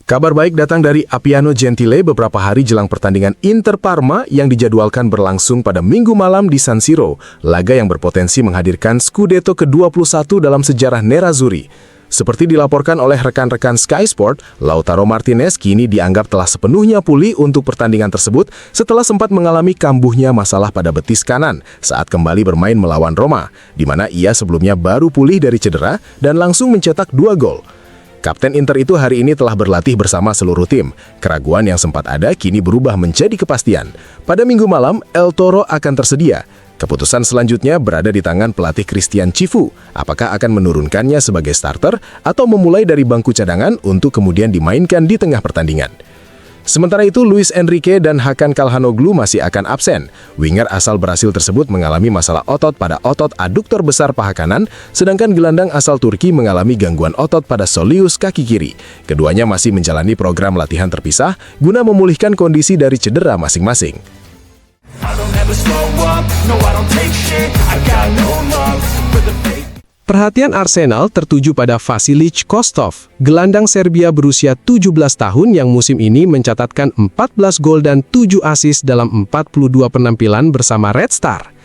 Kabar baik datang dari Appiano Gentile beberapa hari jelang pertandingan Inter Parma yang dijadwalkan berlangsung pada Minggu malam di San Siro, laga yang berpotensi menghadirkan Scudetto ke-21 dalam sejarah Nerazzurri. Seperti dilaporkan oleh rekan-rekan Sky Sport, Lautaro Martinez kini dianggap telah sepenuhnya pulih untuk pertandingan tersebut setelah sempat mengalami kambuhnya masalah pada betis kanan saat kembali bermain melawan Roma, di mana ia sebelumnya baru pulih dari cedera dan langsung mencetak 2 gol. Kapten Inter itu hari ini telah berlatih bersama seluruh tim. Keraguan yang sempat ada kini berubah menjadi kepastian. Pada Minggu malam, El Toro akan tersedia. Keputusan selanjutnya berada di tangan pelatih Christian Cifu. Apakah akan menurunkannya sebagai starter atau memulai dari bangku cadangan untuk kemudian dimainkan di tengah pertandingan. Sementara itu, Luis Enrique dan Hakan Calhanoglu masih akan absen. Winger asal Brasil tersebut mengalami masalah otot pada otot aduktor besar paha kanan, sedangkan gelandang asal Turki mengalami gangguan otot pada soleus kaki kiri. Keduanya masih menjalani program latihan terpisah guna memulihkan kondisi dari cedera masing-masing. Perhatian Arsenal tertuju pada Vasilij Kostov, gelandang Serbia berusia 17 tahun yang musim ini mencatatkan 14 gol dan 7 assist dalam 42 penampilan bersama Red Star.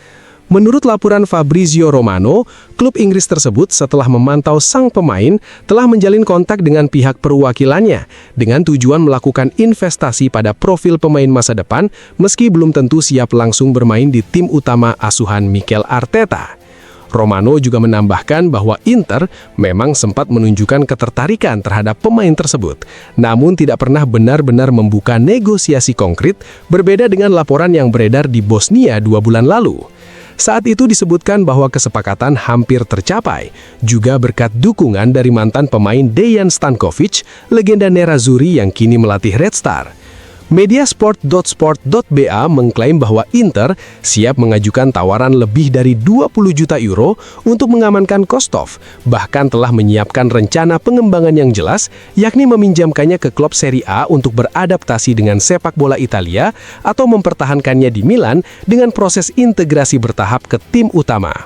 Menurut laporan Fabrizio Romano, klub Inggris tersebut setelah memantau sang pemain telah menjalin kontak dengan pihak perwakilannya dengan tujuan melakukan investasi pada profil pemain masa depan meski belum tentu siap langsung bermain di tim utama asuhan Mikel Arteta. Romano juga menambahkan bahwa Inter memang sempat menunjukkan ketertarikan terhadap pemain tersebut, namun tidak pernah benar-benar membuka negosiasi konkret, berbeda dengan laporan yang beredar di Bosnia 2 bulan lalu. Saat itu disebutkan bahwa kesepakatan hampir tercapai, juga berkat dukungan dari mantan pemain Dejan Stankovic, legenda Nerazzurri yang kini melatih Red Star. Mediasport.sport.ba mengklaim bahwa Inter siap mengajukan tawaran lebih dari 20 juta euro untuk mengamankan Kostov, bahkan telah menyiapkan rencana pengembangan yang jelas, yakni meminjamkannya ke klub Serie A untuk beradaptasi dengan sepak bola Italia atau mempertahankannya di Milan dengan proses integrasi bertahap ke tim utama.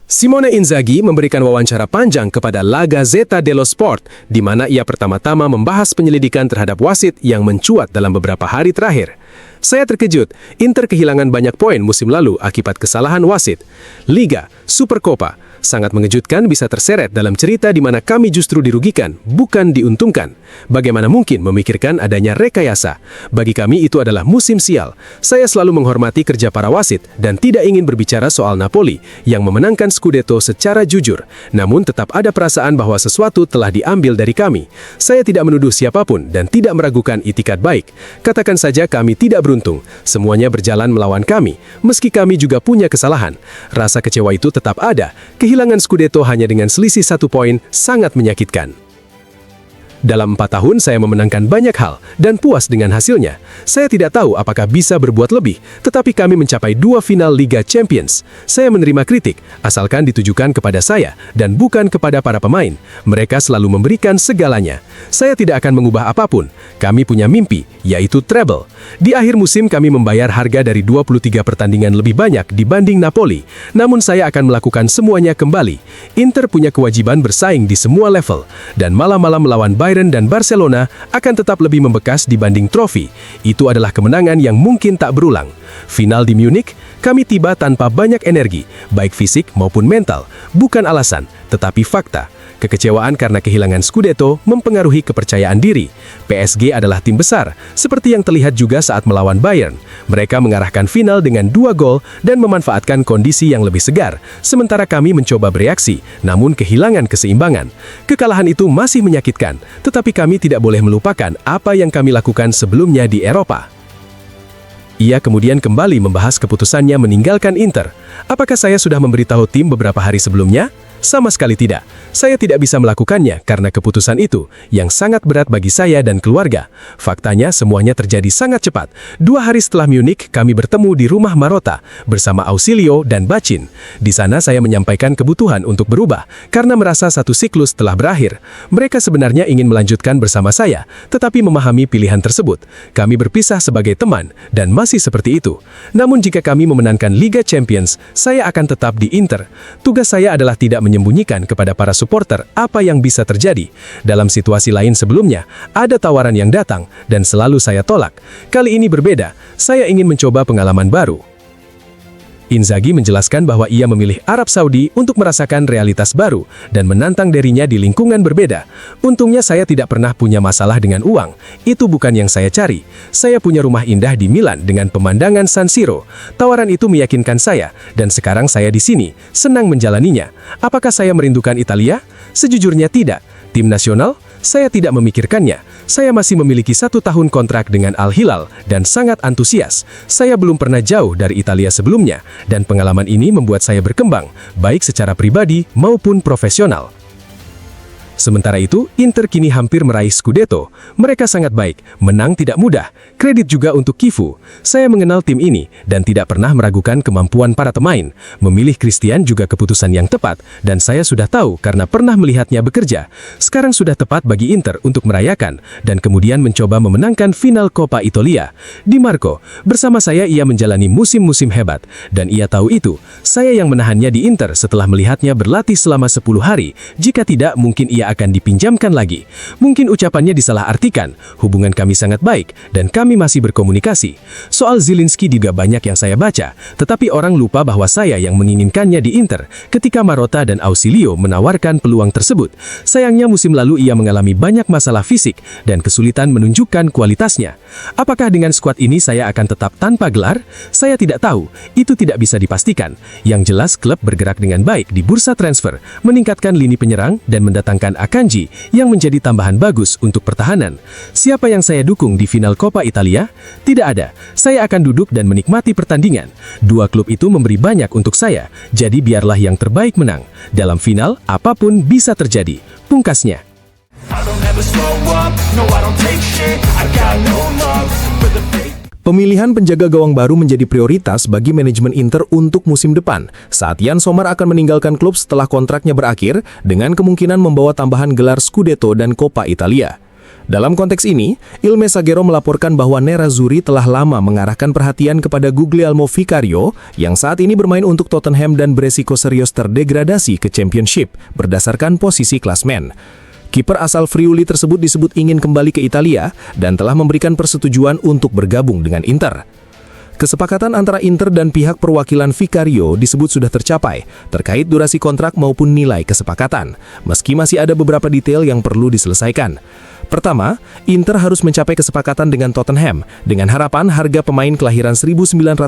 Simone Inzaghi memberikan wawancara panjang kepada La Gazzetta dello Sport, di mana ia pertama-tama membahas penyelidikan terhadap wasit yang mencuat dalam beberapa hari terakhir. Saya terkejut, Inter kehilangan banyak poin musim lalu akibat kesalahan wasit. Liga, Supercopa, sangat mengejutkan bisa terseret dalam cerita di mana kami justru dirugikan, bukan diuntungkan. Bagaimana mungkin memikirkan adanya rekayasa? Bagi kami itu adalah musim sial. Saya selalu menghormati kerja para wasit dan tidak ingin berbicara soal Napoli yang memenangkan Scudetto secara jujur. Namun tetap ada perasaan bahwa sesuatu telah diambil dari kami. Saya tidak menuduh siapapun dan tidak meragukan itikat baik. Katakan saja kami tidak beruntung. Semuanya berjalan melawan kami, meski kami juga punya kesalahan. Rasa kecewa itu tetap ada. Kehilangan Scudetto hanya dengan selisih 1 poin sangat menyakitkan. Dalam 4 tahun saya memenangkan banyak hal dan puas dengan hasilnya. Saya tidak tahu apakah bisa berbuat lebih, tetapi kami mencapai 2 final Liga Champions. Saya menerima kritik, asalkan ditujukan kepada saya dan bukan kepada para pemain. Mereka selalu memberikan segalanya. Saya tidak akan mengubah apapun. Kami punya mimpi, yaitu treble. Di akhir musim kami membayar harga dari 23 pertandingan lebih banyak dibanding Napoli. Namun saya akan melakukan semuanya kembali. Inter punya kewajiban bersaing di semua level, dan malam-malam melawan Bayern dan Barcelona akan tetap lebih membekas dibanding trofi. Itu adalah kemenangan yang mungkin tak berulang. Final di Munich, kami tiba tanpa banyak energi, baik fisik maupun mental. Bukan alasan, tetapi fakta. Kekecewaan karena kehilangan Scudetto mempengaruhi kepercayaan diri. PSG adalah tim besar, seperti yang terlihat juga saat melawan Bayern. Mereka mengarahkan final dengan 2 gol dan memanfaatkan kondisi yang lebih segar, sementara kami mencoba bereaksi, namun kehilangan keseimbangan. Kekalahan itu masih menyakitkan, tetapi kami tidak boleh melupakan apa yang kami lakukan sebelumnya di Eropa. Ia kemudian kembali membahas keputusannya meninggalkan Inter. Apakah saya sudah memberitahu tim beberapa hari sebelumnya? Sama sekali tidak. Saya tidak bisa melakukannya karena keputusan itu yang sangat berat bagi saya dan keluarga. Faktanya semuanya terjadi sangat cepat. 2 hari setelah Munich, kami bertemu di rumah Marotta bersama Ausilio dan Bacin. Di sana saya menyampaikan kebutuhan untuk berubah karena merasa satu siklus telah berakhir. Mereka sebenarnya ingin melanjutkan bersama saya, tetapi memahami pilihan tersebut. Kami berpisah sebagai teman dan masih seperti itu. Namun jika kami memenangkan Liga Champions, saya akan tetap di Inter. Tugas saya adalah tidak menyembunyikan kepada para supporter apa yang bisa terjadi. Dalam situasi lain sebelumnya, ada tawaran yang datang dan selalu saya tolak. Kali ini berbeda, saya ingin mencoba pengalaman baru. Inzaghi menjelaskan bahwa ia memilih Arab Saudi untuk merasakan realitas baru dan menantang dirinya di lingkungan berbeda. Untungnya saya tidak pernah punya masalah dengan uang. Itu bukan yang saya cari. Saya punya rumah indah di Milan dengan pemandangan San Siro. Tawaran itu meyakinkan saya, dan sekarang saya di sini, senang menjalaninya. Apakah saya merindukan Italia? Sejujurnya tidak. Tim nasional? Saya tidak memikirkannya. Saya masih memiliki 1 tahun kontrak dengan Al Hilal dan sangat antusias. Saya belum pernah jauh dari Italia sebelumnya, dan pengalaman ini membuat saya berkembang, baik secara pribadi maupun profesional. Sementara itu, Inter kini hampir meraih Scudetto. Mereka sangat baik, menang tidak mudah. Kredit juga untuk Kifu. Saya mengenal tim ini dan tidak pernah meragukan kemampuan para pemain. Memilih Christian juga keputusan yang tepat, dan saya sudah tahu karena pernah melihatnya bekerja. Sekarang sudah tepat bagi Inter untuk merayakan, dan kemudian mencoba memenangkan final Coppa Italia. Di Marco, bersama saya ia menjalani musim-musim hebat, dan ia tahu itu. Saya yang menahannya di Inter setelah melihatnya berlatih selama 10 hari. Jika tidak, mungkin ia akan dipinjamkan lagi. Mungkin ucapannya disalahartikan. Hubungan kami sangat baik dan kami masih berkomunikasi. Soal Zielinski juga banyak yang saya baca, tetapi orang lupa bahwa saya yang menginginkannya di Inter ketika Marotta dan Ausilio menawarkan peluang tersebut. Sayangnya musim lalu ia mengalami banyak masalah fisik dan kesulitan menunjukkan kualitasnya. Apakah dengan skuad ini saya akan tetap tanpa gelar? Saya tidak tahu. Itu tidak bisa dipastikan. Yang jelas klub bergerak dengan baik di bursa transfer, meningkatkan lini penyerang dan mendatangkan Akanji yang menjadi tambahan bagus untuk pertahanan. Siapa yang saya dukung di final Coppa Italia? Tidak ada. Saya akan duduk dan menikmati pertandingan. 2 klub itu memberi banyak untuk saya, jadi biarlah yang terbaik menang. Dalam final, apapun bisa terjadi. Pungkasnya. Pemilihan penjaga gawang baru menjadi prioritas bagi manajemen Inter untuk musim depan, saat Jan Sommer akan meninggalkan klub setelah kontraknya berakhir, dengan kemungkinan membawa tambahan gelar Scudetto dan Coppa Italia. Dalam konteks ini, Il Messaggero melaporkan bahwa Nerazzurri telah lama mengarahkan perhatian kepada Guglielmo Vicario, yang saat ini bermain untuk Tottenham dan beresiko serius terdegradasi ke Championship, berdasarkan posisi klasmen. Kiper asal Friuli tersebut disebut ingin kembali ke Italia dan telah memberikan persetujuan untuk bergabung dengan Inter. Kesepakatan antara Inter dan pihak perwakilan Vicario disebut sudah tercapai terkait durasi kontrak maupun nilai kesepakatan, meski masih ada beberapa detail yang perlu diselesaikan. Pertama, Inter harus mencapai kesepakatan dengan Tottenham dengan harapan harga pemain kelahiran 1996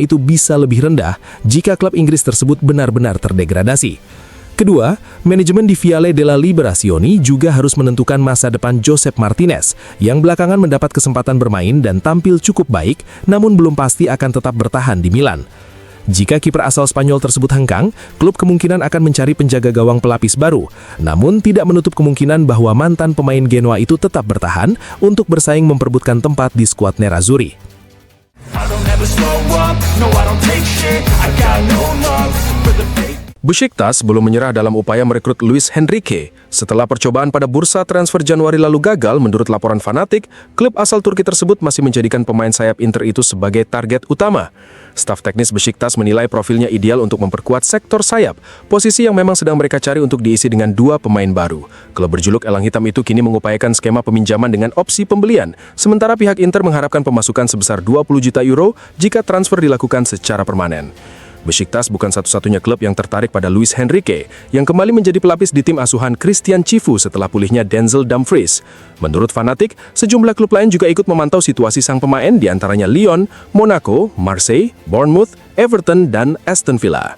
itu bisa lebih rendah jika klub Inggris tersebut benar-benar terdegradasi. Kedua, manajemen di Viale della Liberazione juga harus menentukan masa depan Josep Martinez, yang belakangan mendapat kesempatan bermain dan tampil cukup baik, namun belum pasti akan tetap bertahan di Milan. Jika kiper asal Spanyol tersebut hengkang, klub kemungkinan akan mencari penjaga gawang pelapis baru, namun tidak menutup kemungkinan bahwa mantan pemain Genoa itu tetap bertahan untuk bersaing memperebutkan tempat di skuad Nerazzurri. Besiktas belum menyerah dalam upaya merekrut Luis Henrique. Setelah percobaan pada bursa transfer Januari lalu gagal, menurut laporan Fanatik, klub asal Turki tersebut masih menjadikan pemain sayap Inter itu sebagai target utama. Staf teknis Besiktas menilai profilnya ideal untuk memperkuat sektor sayap, posisi yang memang sedang mereka cari untuk diisi dengan 2 pemain baru. Klub berjuluk Elang Hitam itu kini mengupayakan skema peminjaman dengan opsi pembelian, sementara pihak Inter mengharapkan pemasukan sebesar 20 juta euro jika transfer dilakukan secara permanen. Besiktas bukan satu-satunya klub yang tertarik pada Luis Henrique, yang kembali menjadi pelapis di tim asuhan Christian Cifu setelah pulihnya Denzel Dumfries. Menurut Fanatik, sejumlah klub lain juga ikut memantau situasi sang pemain, diantaranya Lyon, Monaco, Marseille, Bournemouth, Everton, dan Aston Villa.